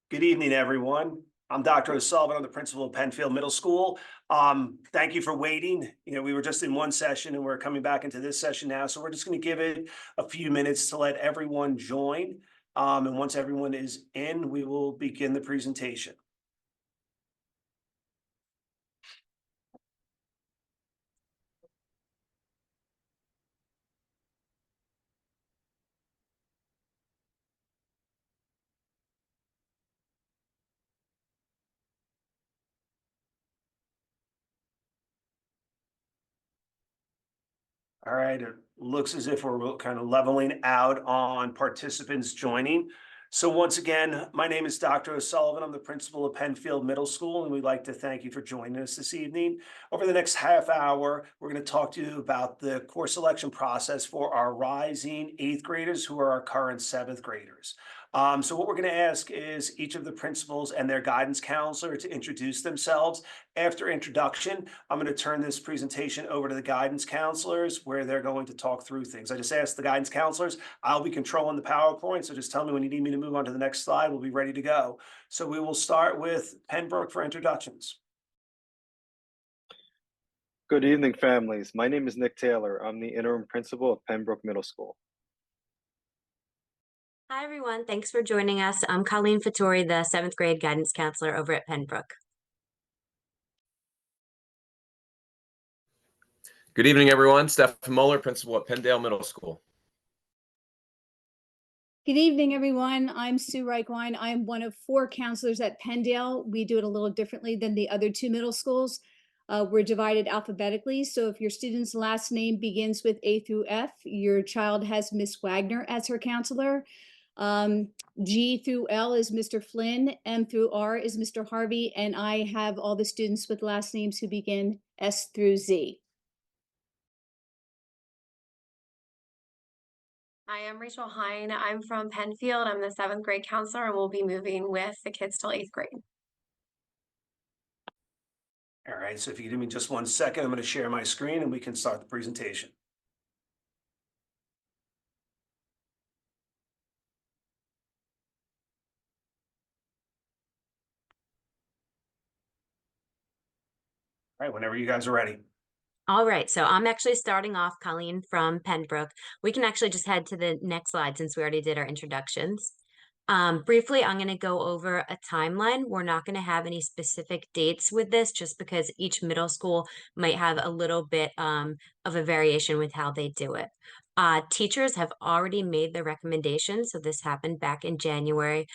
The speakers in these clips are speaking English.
Good evening, everyone. I'm Dr. O'Sullivan. I'm the principal of Penfield Middle School. Thank you for waiting. We were just in one session and we're coming back into this session now. So we're just going to give it a few minutes to let everyone join. And once everyone is in, we will begin the presentation. All right, it looks as if we're kind of leveling out on participants joining. So once again, my name is Dr. O'Sullivan. I'm the principal of Penfield Middle School, and we'd like to thank you for joining us this evening. Over the next half hour, we're going to talk to you about the course selection process for our rising 8th graders who are our current 7th graders. So what we're going to ask is each of the principals and their guidance counselor to introduce themselves. After introduction, I'm going to turn this presentation over to the guidance counselors where they're going to talk through things. I just asked the guidance counselors, I'll be controlling the PowerPoint, so just tell me when you need me to move on to the next slide. We'll be ready to go. So we will start with Pembroke for introductions. Good evening, families. My name is Nick Taylor. I'm the interim principal of Pembroke Middle School. Hi, everyone. Thanks for joining us. I'm Colleen Fattori, the 7th grade guidance counselor over at Pembroke. Good evening, everyone. Steph Muller, principal at Penndale Middle School. Good evening, everyone. I'm Sue Reichwein. I'm one of 4 counselors at Penndale. We do it a little differently than the other 2 middle schools. We're divided alphabetically. So if your student's last name begins with A through F, your child has Miss Wagner as her counselor. G through L is Mr. Flynn. M through R is Mr. Harvey. And I have all the students with last names who begin S through Z. Hi, I'm Rachel Hine. I'm from Penfield. I'm the 7th grade counselor, and we'll be moving with the kids till 8th grade. All right, so if you give me just one second, I'm going to share my screen and we can start the presentation. All right, whenever you guys are ready. All right, so I'm actually starting off, Colleen, from Pembroke. We can actually just head to the next slide since we already did our introductions. Briefly, I'm going to go over a timeline. We're not going to have any specific dates with this just because each middle school might have a little bit of a variation with how they do it. Teachers have already made the recommendations. So this happened back in January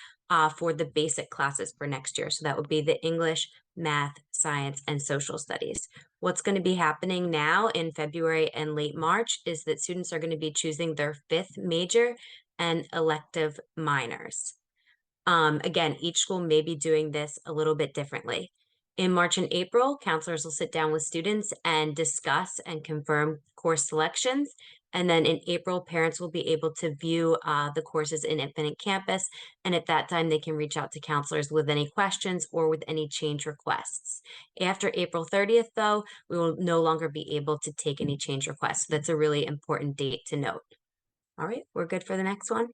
for the basic classes for next year. So that would be the English, math, science, and social studies. What's going to be happening now in February and late March is that students are going to be choosing their 5th major and elective minors. Again, each school may be doing this a little bit differently. In March and April, counselors will sit down with students and discuss and confirm course selections. And then in April, parents will be able to view the courses in Infinite Campus. And at that time, they can reach out to counselors with any questions or with any change requests. After April 30th, though, we will no longer be able to take any change requests. That's a really important date to note. All right, we're good for the next one.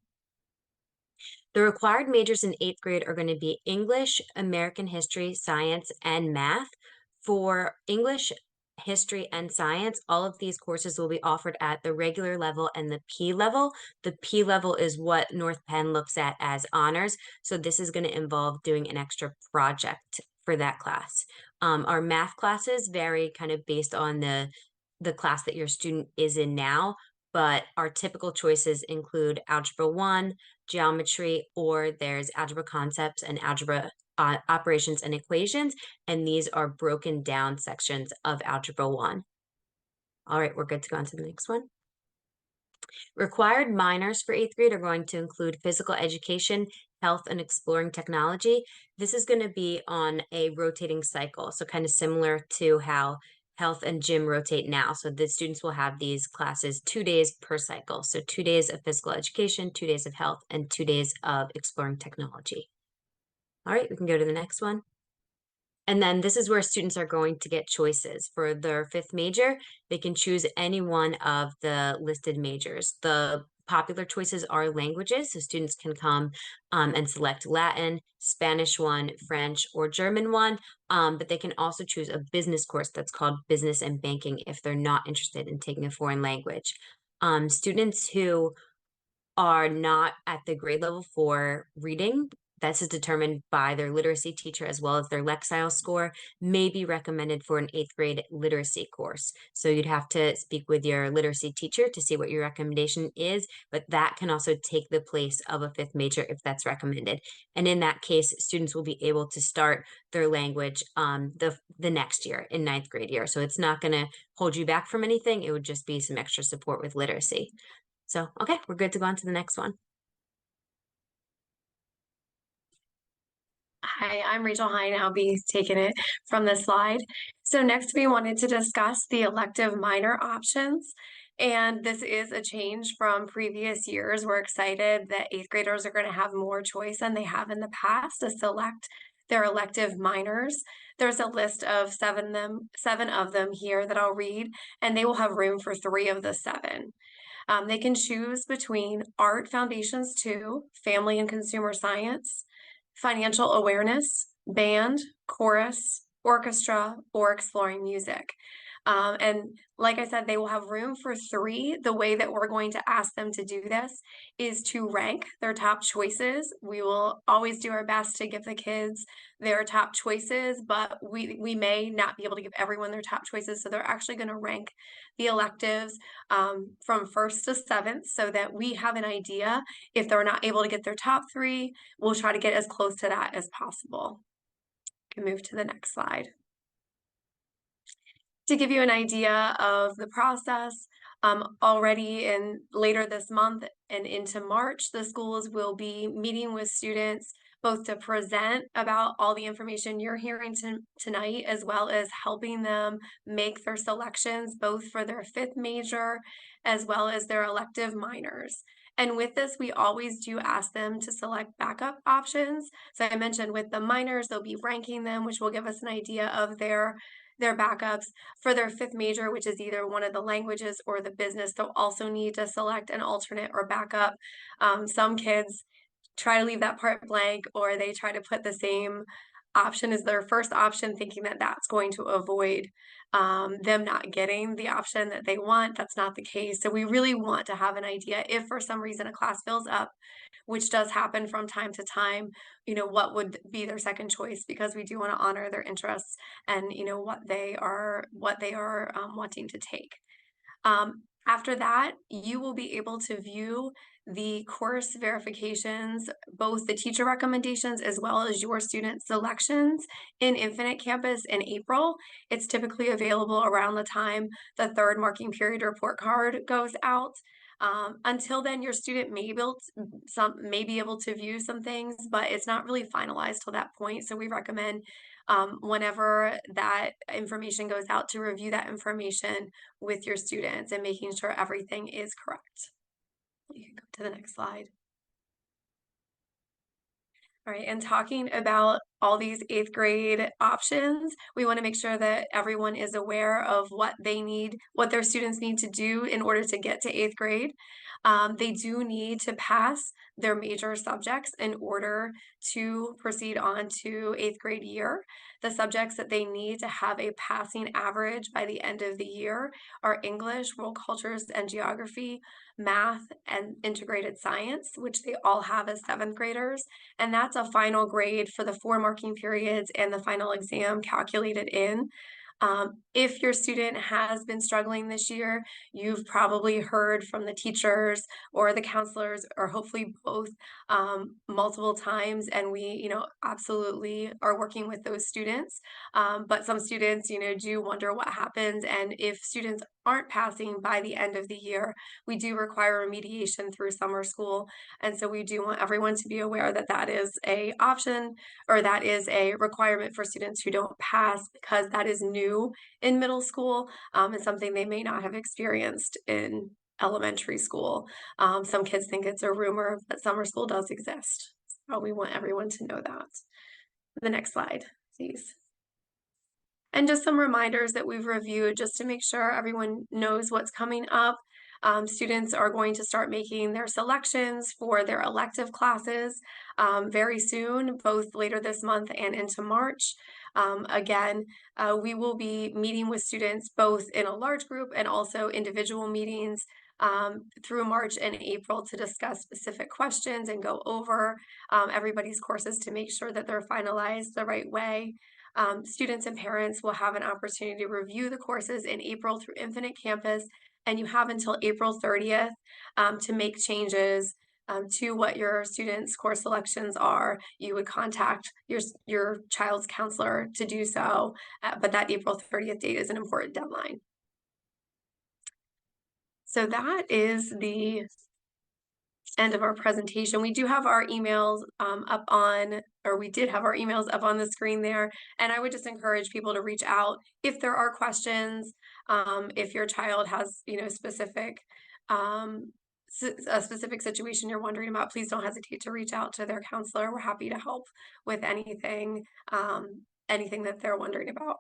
The required majors in 8th grade are going to be English, American history, science, and math. For English, history, and science, all of these courses will be offered at the regular level and the P level. The P level is what North Penn looks at as honors. So this is going to involve doing an extra project for that class. Our math classes vary kind of based on the class that your student is in now, but our typical choices include Algebra 1, geometry, or there's algebra concepts and algebra operations and equations, and these are broken down sections of Algebra 1. All right, we're good to go on to the next one. Required minors for 8th grade are going to include physical education, health, and exploring technology. This is going to be on a rotating cycle, so kind of similar to how health and gym rotate now. So the students will have these classes 2 days per cycle. So 2 days of physical education, 2 days of health, and 2 days of exploring technology. All right, we can go to the next one. And then this is where students are going to get choices. For their 5th major, they can choose any one of the listed majors. The popular choices are languages, so students can come and select Latin, Spanish one, French, or German one, but they can also choose a business course that's called Business and Banking if they're not interested in taking a foreign language. Students who are not at the grade level for reading, this is determined by their literacy teacher as well as their Lexile score, may be recommended for an 8th grade literacy course. So you'd have to speak with your literacy teacher to see what your recommendation is, but that can also take the place of a 5th major if that's recommended. And in that case, students will be able to start their language the next year in 9th grade year. So it's not going to hold you back from anything. It would just be some extra support with literacy. So, okay, we're good to go on to the next one. Hi, I'm Rachel Hine. I'll be taking it from this slide. So next we wanted to discuss the elective minor options. And this is a change from previous years. We're excited that 8th graders are going to have more choice than they have in the past to select their elective minors. There's a list of seven of them here that I'll read, and they will have room for 3 of the 7. They can choose between Art Foundations 2, Family and Consumer Science, Financial Awareness, Band, Chorus, Orchestra, or Exploring Music. And like I said, they will have room for 3. The way that we're going to ask them to do this is to rank their top choices. We will always do our best to give the kids their top choices, but we may not be able to give everyone their top choices. So they're actually going to rank the electives from 1st to 7th so that we have an idea. If they're not able to get their top 3, we'll try to get as close to that as possible. You can move to the next slide. To give you an idea of the process, already later this month and into March, the schools will be meeting with students both to present about all the information you're hearing tonight, as well as helping them make their selections, both for their 5th major, as well as their elective minors. And with this, we always do ask them to select backup options. So I mentioned with the minors, they'll be ranking them, which will give us an idea of their backups. For their 5th major, which is either one of the languages or the business, they'll also need to select an alternate or backup. Some kids try to leave that part blank, or they try to put the same option as their first option, thinking that that's going to avoid them not getting the option that they want. That's not the case. So we really want to have an idea if for some reason a class fills up, which does happen from time to time, what would be their second choice, because we do want to honor their interests and what they are wanting to take. After that, you will be able to view the course verifications, both the teacher recommendations as well as your student selections in Infinite Campus in April. It's typically available around the time the 3rd marking period report card goes out. Until then, your student may be able to view some things, but it's not really finalized till that point. So we recommend whenever that information goes out to review that information with your students and making sure everything is correct. You can go to the next slide. All right, and talking about all these 8th grade options, we want to make sure that everyone is aware of what their students need to do in order to get to 8th grade. They do need to pass their major subjects in order to proceed on to 8th grade year. The subjects that they need to have a passing average by the end of the year are English, World Cultures and Geography, Math, and Integrated Science, which they all have as 7th graders. And that's a final grade for the 4 marking periods and the final exam calculated in. If your student has been struggling this year, you've probably heard from the teachers or the counselors, or hopefully both, multiple times, and we, absolutely are working with those students. But some students, do wonder what happens, and if students aren't passing by the end of the year, we do require remediation through summer school. And so we do want everyone to be aware that that is an option, or that is a requirement for students who don't pass, because that is new in middle school and something they may not have experienced in elementary school. Some kids think it's a rumor, but summer school does exist. So we want everyone to know that. The next slide, please. And just some reminders that we've reviewed just to make sure everyone knows what's coming up. Students are going to start making their selections for their elective classes very soon, both later this month and into March. Again, we will be meeting with students both in a large group and also individual meetings through March and April to discuss specific questions and go over everybody's courses to make sure that they're finalized the right way. Students and parents will have an opportunity to review the courses in April through Infinite Campus, and you have until April 30th to make changes to what your students' course selections are. You would contact your child's counselor to do so, but that April 30th date is an important deadline. So that is the end of our presentation. We do have our emails up on, or we did have our emails up on the screen there. And I would just encourage people to reach out if there are questions, if your child has, specific, a specific situation you're wondering about, please don't hesitate to reach out to their counselor. We're happy to help with anything, anything that they're wondering about.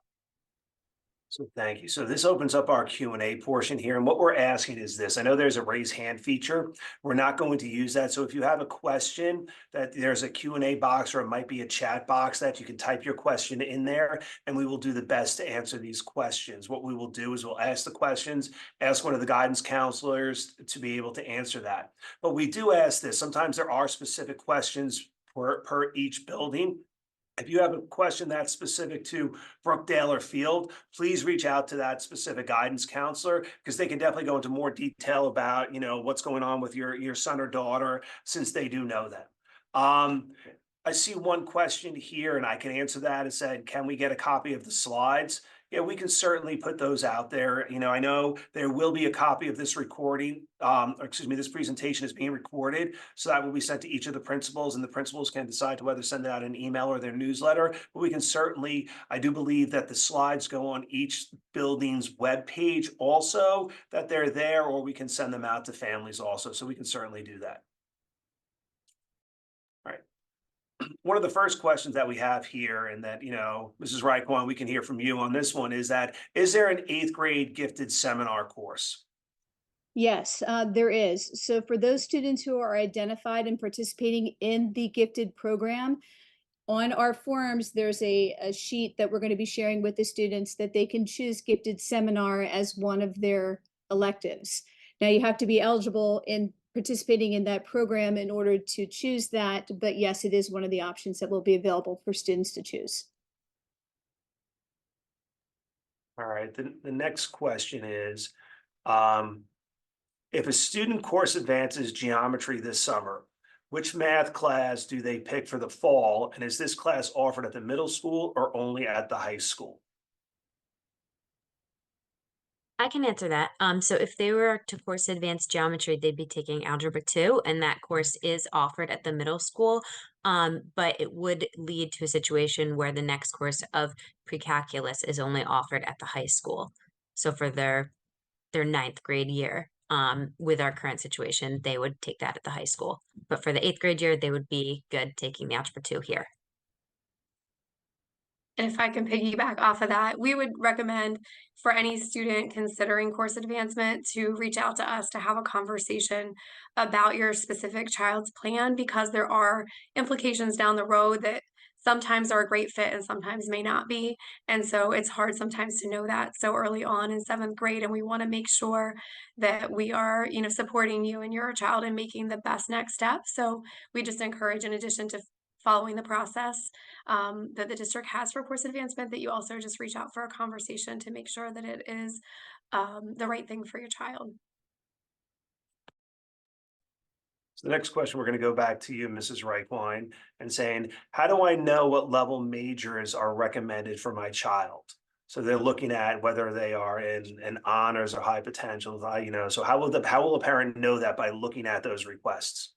So thank you. So this opens up our Q&A portion here. And what we're asking is this. I know there's a raise hand feature. We're not going to use that. So if you have a question, that there's a Q&A box, or it might be a chat box that you can type your question in there, and we will do the best to answer these questions. What we will do is we'll ask the questions, ask one of the guidance counselors to be able to answer that. But we do ask this. Sometimes there are specific questions per each building. If you have a question that's specific to Brookdale or Field, please reach out to that specific guidance counselor, because they can definitely go into more detail about, what's going on with your son or daughter, since they do know that. I see one question here, and I can answer that. It said, can we get a copy of the slides? Yeah, we can certainly put those out there. I know there will be a copy of this recording, this presentation is being recorded. So that will be sent to each of the principals, and the principals can decide to whether send out an email or their newsletter. But we can certainly, I do believe that the slides go on each building's webpage also, that they're there, or we can send them out to families also. So we can certainly do that. All right. One of the first questions that we have here, and that, Mrs. Reichwan, we can hear from you on this one, is that, is there an 8th grade gifted seminar course? Yes, there is. So for those students who are identified and participating in the gifted program, on our forums, there's a sheet that we're going to be sharing with the students that they can choose gifted seminar as one of their electives. Now, you have to be eligible in participating in that program in order to choose that, but yes, it is one of the options that will be available for students to choose. All right, the next question is, if a student course advances geometry this summer, which math class do they pick for the fall? And is this class offered at the middle school or only at the high school? I can answer that. So if they were to course advanced geometry, they'd be taking Algebra 2, and that course is offered at the middle school. But it would lead to a situation where the next course of pre-calculus is only offered at the high school. So for their 9th grade year, with our current situation, they would take that at the high school. But for the 8th grade year, they would be good taking the Algebra 2 here. And if I can piggyback off of that, we would recommend for any student considering course advancement to reach out to us to have a conversation about your specific child's plan, because there are implications down the road that sometimes are a great fit and sometimes may not be. And so it's hard sometimes to know that so early on in 7th grade. And we want to make sure that we are, supporting you and your child and making the best next step. So we just encourage, in addition to following the process that the district has for course advancement, that you also just reach out for a conversation to make sure that it is the right thing for your child. So the next question, we're going to go back to you, Mrs. Reichwein, and saying, how do I know what level majors are recommended for my child? So they're looking at whether they are in honors or high potential, so how will a parent know that by looking at those requests?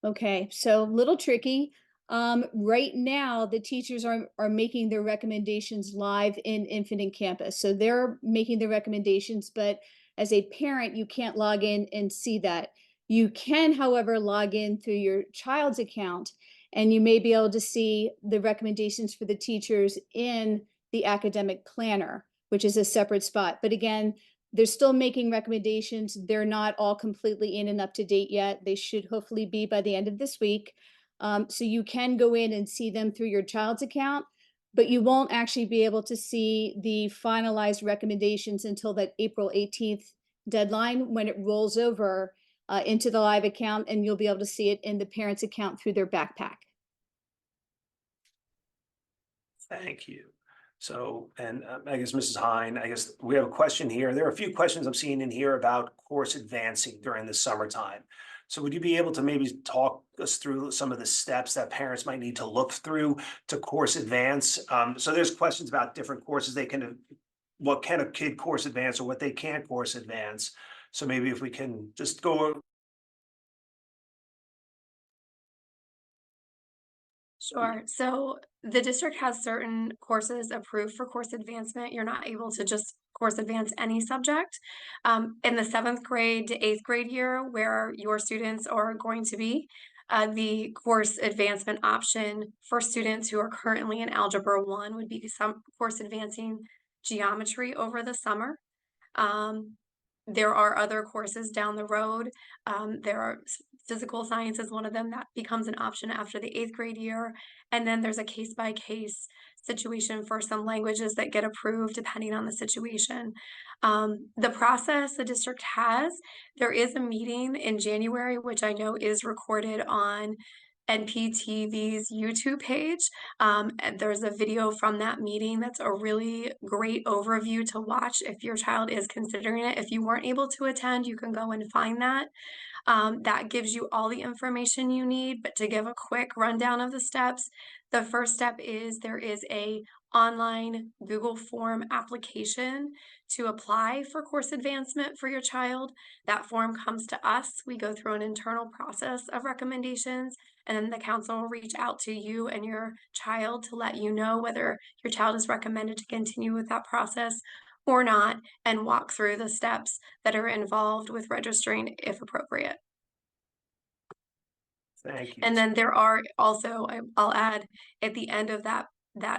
Okay, so a little tricky. Right now, the teachers are making their recommendations live in Infinite Campus. So they're making the recommendations, but as a parent, you can't log in and see that. You can, however, log in through your child's account, and you may be able to see the recommendations for the teachers in the academic planner, which is a separate spot. But again, they're still making recommendations. They're not all completely in and up to date yet. They should hopefully be by the end of this week. So you can go in and see them through your child's account, but you won't actually be able to see the finalized recommendations until that April 18th deadline, when it rolls over into the live account, and you'll be able to see it in the parent's account through their backpack. Thank you. So, and I guess Mrs. Hine, I guess we have a question here. There are a few questions I'm seeing in here about course advancing during the summertime. So would you be able to maybe talk us through some of the steps that parents might need to look through to course advance? So there's questions about different courses they can, what can a kid course advance or what they can't course advance. So maybe if we can just go. Sure. So the district has certain courses approved for course advancement. You're not able to just course advance any subject. In the 7th grade to 8th grade year, where your students are going to be, the course advancement option for students who are currently in Algebra 1 would be some course advancing geometry over the summer. There are other courses down the road. There are physical science is one of them that becomes an option after the 8th grade year. And then there's a case-by-case situation for some languages that get approved depending on the situation. The process the district has, there is a meeting in January, which I know is recorded on NPTV's YouTube page. And there's a video from that meeting that's a really great overview to watch if your child is considering it. If you weren't able to attend, you can go and find that. That gives you all the information you need, but to give a quick rundown of the steps, the first step is there is a online Google form application to apply for course advancement for your child. That form comes to us. We go through an internal process of recommendations, and then the council will reach out to you and your child to let you know whether your child is recommended to continue with that process or not, and walk through the steps that are involved with registering if appropriate. Thank you. And then there are also, I'll add, at the end of that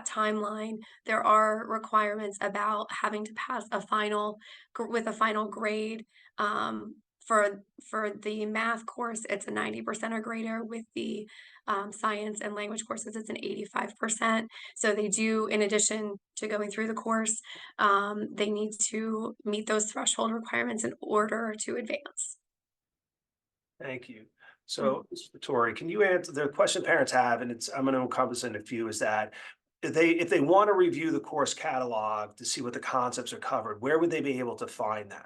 timeline, there are requirements about having to pass a final with a final grade. For the math course, it's a 90% or greater. With the science and language courses, it's an 85%. So they do, in addition to going through the course, they need to meet those threshold requirements in order to advance. Thank you. So, Tori, can you answer the question parents have, and I'm going to encompass in a few, is that if they want to review the course catalog to see what the concepts are covered, where would they be able to find that?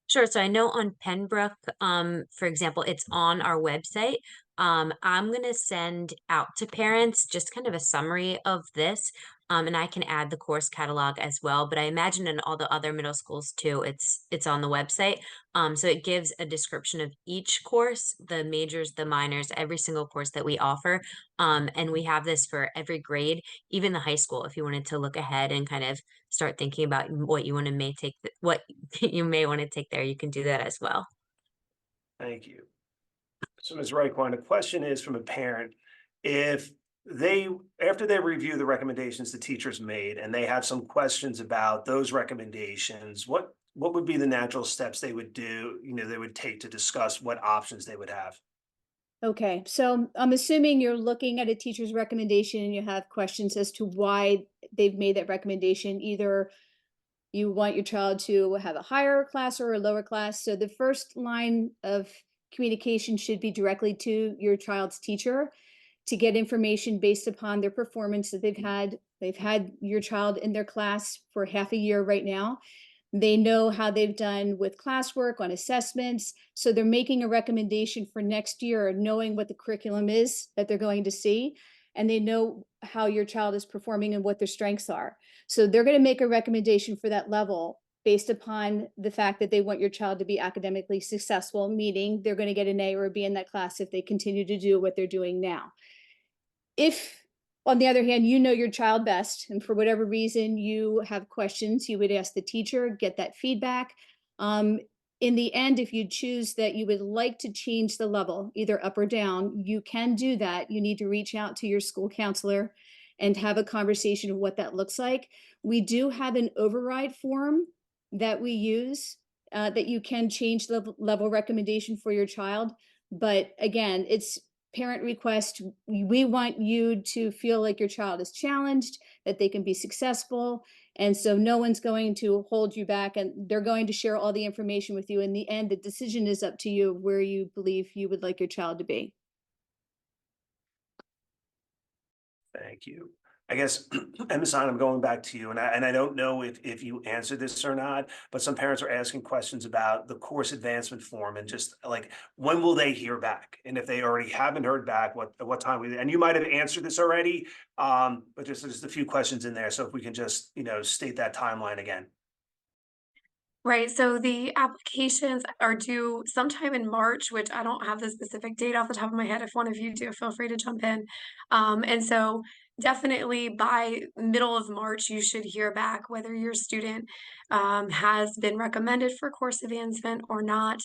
Sure. So I know on Pembroke, for example, it's on our website. I'm going to send out to parents just kind of a summary of this. And I can add the course catalog as well, but I imagine in all the other middle schools too, it's on the website. So it gives a description of each course, the majors, the minors, every single course that we offer. And we have this for every grade, even the high school, if you wanted to look ahead and kind of start thinking about what you want to what you may want to take there, you can do that as well. Thank you. So Ms. Reichwein, the question is from a parent, if after they review the recommendations the teachers made and they have some questions about those recommendations, what would be the natural steps they would do, they would take to discuss what options they would have? Okay, so I'm assuming you're looking at a teacher's recommendation and you have questions as to why they've made that recommendation. Either you want your child to have a higher class or a lower class. So the first line of communication should be directly to your child's teacher to get information based upon their performance that they've had. They've had your child in their class for half a year right now. They know how they've done with classwork, on assessments. So they're making a recommendation for next year, knowing what the curriculum is that they're going to see. And they know how your child is performing and what their strengths are. So they're going to make a recommendation for that level based upon the fact that they want your child to be academically successful, meaning they're going to get an A or a B in that class if they continue to do what they're doing now. If, on the other hand, you know your child best, and for whatever reason you have questions, you would ask the teacher, get that feedback. In the end, if you choose that you would like to change the level, either up or down, you can do that. You need to reach out to your school counselor and have a conversation of what that looks like. We do have an override form that we use, that you can change the level recommendation for your child. But again, it's parent request. We want you to feel like your child is challenged, that they can be successful. And so no one's going to hold you back, and they're going to share all the information with you. In the end, the decision is up to you of where you believe you would like your child to be. Thank you. I guess, and Ms. Hahn, I'm going back to you, and I don't know if you answered this or not, but some parents are asking questions about the course advancement form and just like, when will they hear back? And if they already haven't heard back, what time we, and you might have answered this already, but just a few questions in there. So if we can just, state that timeline again. Right, so the applications are due sometime in March, which I don't have the specific date off the top of my head. If one of you do, feel free to jump in. And so definitely by middle of March, you should hear back whether your student has been recommended for course advancement or not.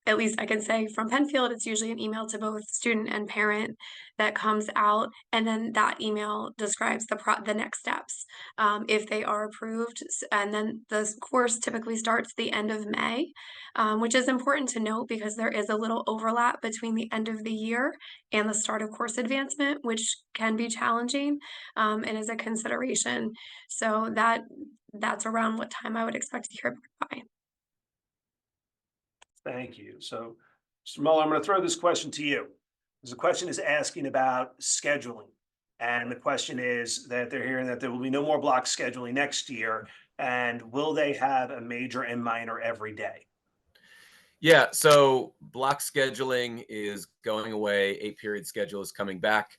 At least I can say from Penfield, it's usually an email to both student and parent that comes out, and then that email describes the next steps if they are approved. And then the course typically starts the end of May, which is important to note because there is a little overlap between the end of the year and the start of course advancement, which can be challenging and is a consideration. So that's around what time I would expect to hear back by. Thank you. So, Mr. Muller, I'm going to throw this question to you. The question is asking about scheduling. And the question is that they're hearing that there will be no more block scheduling next year. And will they have a major and minor every day? Yeah, so block scheduling is going away. 8-period schedule is coming back,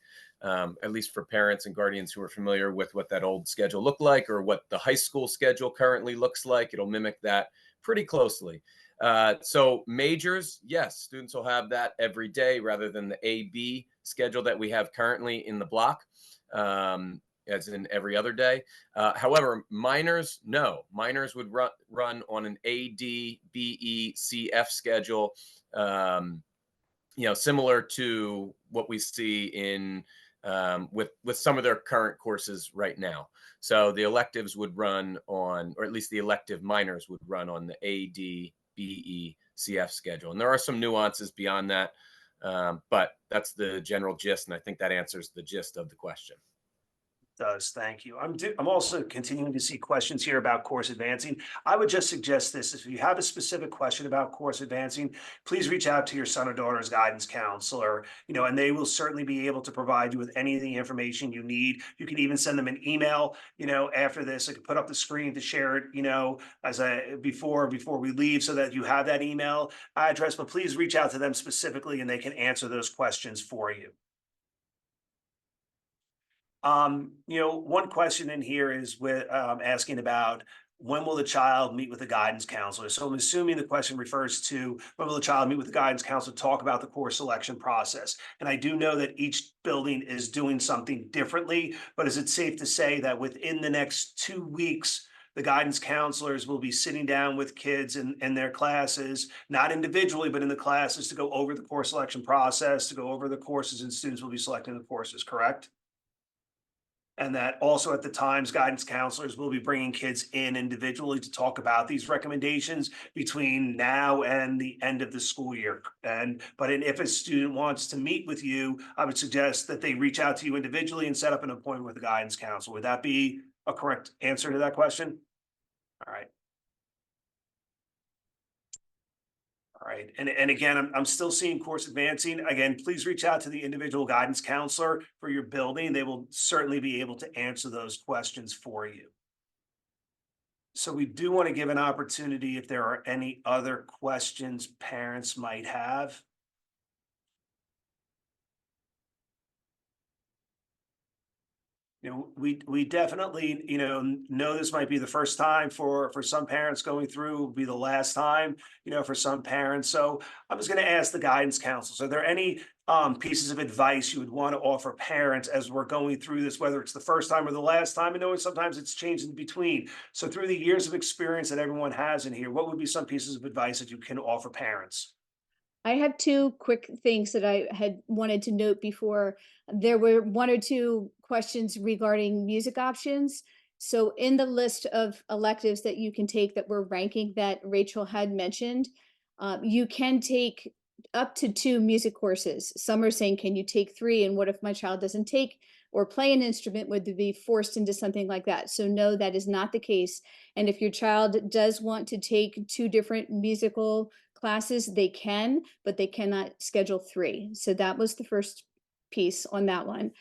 at least for parents and guardians who are familiar with what that old schedule looked like or what the high school schedule currently looks like. It'll mimic that pretty closely. So majors, yes, students will have that every day rather than the A-B schedule that we have currently in the block, as in every other day. However, minors, no. Minors would run on an A-D, B-E, C-F schedule, similar to what we see in with some of their current courses right now. So the electives would run on, or at least the elective minors would run on the A-D, B-E, C-F schedule. And there are some nuances beyond that, but that's the general gist, and I think that answers the gist of the question. Does. Thank you. I'm also continuing to see questions here about course advancing. I would just suggest this: if you have a specific question about course advancing, please reach out to your son or daughter's guidance counselor, and they will certainly be able to provide you with any of the information you need. You can even send them an email, after this. I could put up the screen to share it, as before we leave, so that you have that email address, but please reach out to them specifically and they can answer those questions for you. One question in here is with asking about when will the child meet with the guidance counselor? So I'm assuming the question refers to when will the child meet with the guidance counselor to talk about the course selection process. And I do know that each building is doing something differently, but is it safe to say that within the next 2 weeks, the guidance counselors will be sitting down with kids in their classes, not individually, but in the classes, to go over the course selection process, to go over the courses, and students will be selecting the courses, correct? And that also at the times, guidance counselors will be bringing kids in individually to talk about these recommendations between now and the end of the school year. But if a student wants to meet with you, I would suggest that they reach out to you individually and set up an appointment with a guidance counselor. Would that be a correct answer to that question? All right. All right, and again, I'm still seeing course advancing. Again, please reach out to the individual guidance counselor for your building. They will certainly be able to answer those questions for you. So we do want to give an opportunity if there are any other questions parents might have. We definitely, know this might be the first time for some parents going through, will be the last time, for some parents. So I'm just going to ask the guidance counselors, are there any pieces of advice you would want to offer parents as we're going through this, whether it's the first time or the last time? I know sometimes it's changed in between. So through the years of experience that everyone has in here, what would be some pieces of advice that you can offer parents? I have two quick things that I had wanted to note before. There were one or two questions regarding music options. So in the list of electives that you can take that we're ranking that Rachel had mentioned, you can take up to 2 music courses. Some are saying, can you take 3? And what if my child doesn't take or play an instrument? Would they be forced into something like that? So no, that is not the case. And if your child does want to take 2 different musical classes, they can, but they cannot schedule 3. So that was the first piece on that one.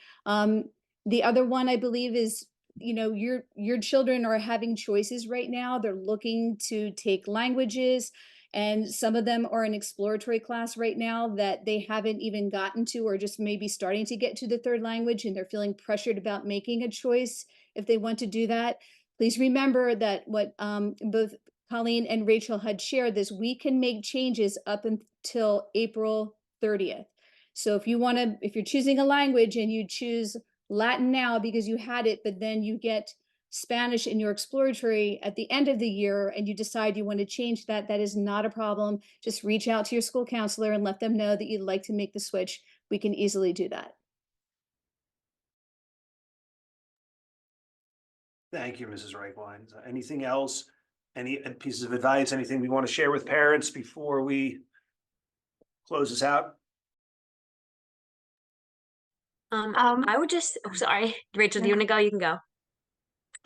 The other one I believe is, you know, your children are having choices right now. They're looking to take languages, and some of them are in exploratory class right now that they haven't even gotten to, or just maybe starting to get to the 3rd language, and they're feeling pressured about making a choice if they want to do that. Please remember that what both Colleen and Rachel had shared, this we can make changes up until April 30th. So if you want to, if you're choosing a language and you choose Latin now because you had it, but then you get Spanish in your exploratory at the end of the year and you decide you want to change that, that is not a problem. Just reach out to your school counselor and let them know that you'd like to make the switch. We can easily do that. Thank you, Mrs. Reichwein. Anything else? Any pieces of advice, anything we want to share with parents before we close this out? I would just, oh, sorry, Rachel, do you want to go? You can go.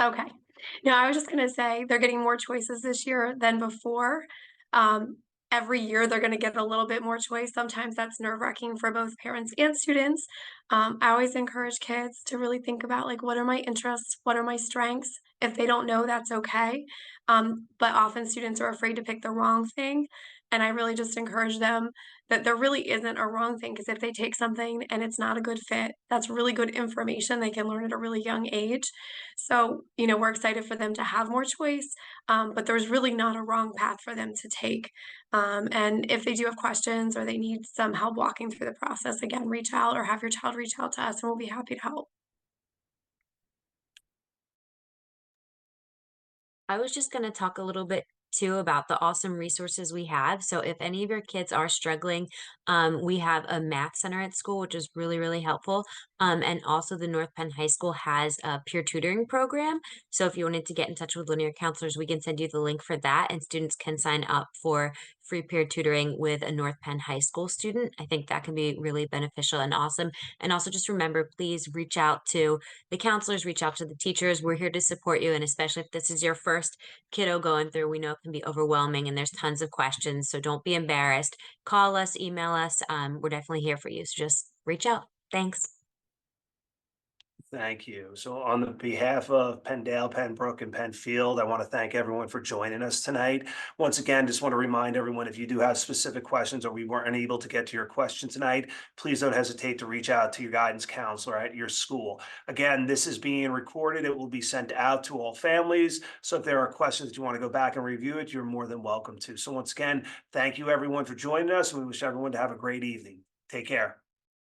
Okay. No, I was just gonna say they're getting more choices this year than before. Um, every year they're gonna get a little bit more choice. Sometimes that's nerve-wracking for both parents and students. I always encourage kids to really think about like, what are my interests? What are my strengths? If they don't know, that's okay. But often students are afraid to pick the wrong thing. And I really just encourage them that there really isn't a wrong thing, because if they take something and it's not a good fit, that's really good information they can learn at a really young age. So, you know, we're excited for them to have more choice, but there's really not a wrong path for them to take. And if they do have questions or they need some help walking through the process, again, reach out or have your child reach out to us and we'll be happy to help. I was just going to talk a little bit too about the awesome resources we have. So if any of your kids are struggling, we have a math center at school, which is really, really helpful. And also the North Penn High School has a peer tutoring program. So if you wanted to get in touch with one of your counselors, we can send you the link for that, and students can sign up for free peer tutoring with a North Penn High School student. I think that can be really beneficial and awesome. And also just remember, please reach out to the counselors, reach out to the teachers. We're here to support you. And especially if this is your first kiddo going through, we know it can be overwhelming and there's tons of questions. So don't be embarrassed. Call us, email us. We're definitely here for you. So just reach out. Thanks. Thank you. So on the behalf of Penndale, Pembroke, and Penfield, I want to thank everyone for joining us tonight. Once again, just want to remind everyone, if you do have specific questions or we weren't able to get to your question tonight, please don't hesitate to reach out to your guidance counselor at your school. Again, this is being recorded. It will be sent out to all families. So if there are questions that you want to go back and review it, you're more than welcome to. So once again, thank you everyone for joining us, and we wish everyone to have a great evening. Take care.